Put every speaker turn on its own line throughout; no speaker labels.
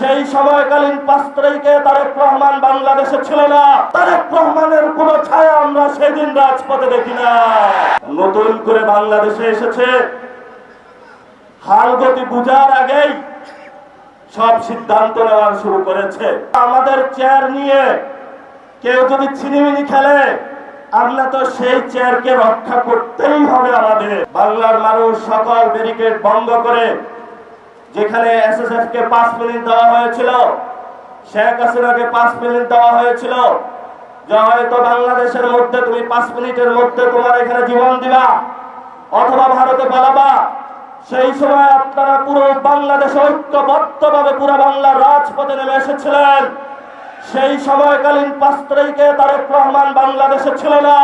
সেই সময়কালীন 5 তারিখে তারেক রহমান বাংলাদেশে ছিল না। তারেক রহমানের কোনো ছায়া আমরা সেদিন রাজপথে দেখি না। নতুন করে বাংলাদেশে এসেছে, হালগতি বুঝার আগেই সব সিদ্ধান্ত নেওয়া শুরু করেছে। আমাদের চেয়ার নিয়ে কেউ যদি ছিনিমিনি খেলে, আমরা তো সেই চেয়ারকে রক্ষা করতেই হবে। আমাদের বাংলার মানুষ সকল ব্যারিকেড বন্ধ করে, যেখানে এসএসএফ কে 5 মিনিট দেওয়া হয়েছিল, শেখ হাসিনাকে 5 মিনিট দেওয়া হয়েছিল, যে হয়তো বাংলাদেশের মধ্যে তুমি 5 মিনিটের মধ্যে তোমার এখানে জীবন দিবা অথবা ভারতে পালাবা। সেই সময় আপনারা পুরো বাংলাদেশ ঐক্যবদ্ধভাবে পুরো বাংলার রাজপথে নেমে এসেছিলেন। সেই সময়কালীন 5 তারিখে তারেক রহমান বাংলাদেশে ছিল না।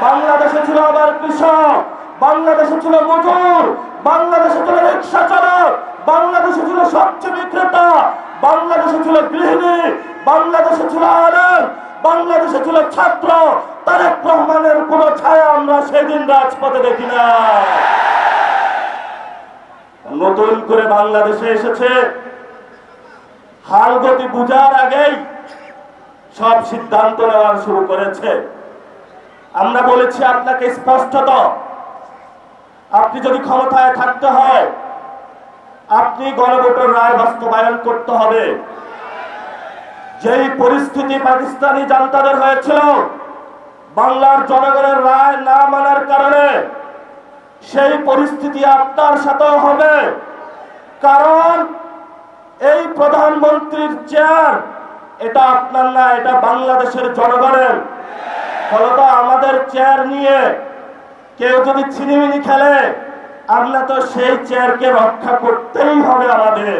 বাংলাদেশে ছিল আবার কৃষক, বাংলাদেশে ছিল মজুর, বাংলাদেশে ছিল রিক্সা চালক, বাংলাদেশে ছিল সবজি বিক্রেতা, বাংলাদেশে ছিল গৃহিণী, বাংলাদেশে ছিল আলেম, বাংলাদেশে ছিল ছাত্র। তারেক রহমানের কোনো ছায়া আমরা সেদিন রাজপথে দেখি না। নতুন করে বাংলাদেশে এসেছে, হালগতি বুঝার আগেই সব সিদ্ধান্ত নেওয়া শুরু করেছে। আমরা বলেছি আপনাকে স্পষ্টত, আপনি যদি ক্ষমতায় থাকতে হয়, আপনি গণভোটের রায় বাস্তবায়ন করতে হবে। যেই পরিস্থিতি পাকিস্তানি জান্তাদের হয়েছিল বাংলার জনগণের রায় না মানার কারণে, সেই পরিস্থিতি আপনার সাথেও হবে। কারণ এই প্রধানমন্ত্রীর চেয়ার এটা আপনার না, এটা বাংলাদেশের জনগণের। ফলত আমাদের চেয়ার নিয়ে কেউ যদি ছিনিমিনি খেলে, আমরা তো সেই চেয়ারকে রক্ষা করতেই হবে আমাদের।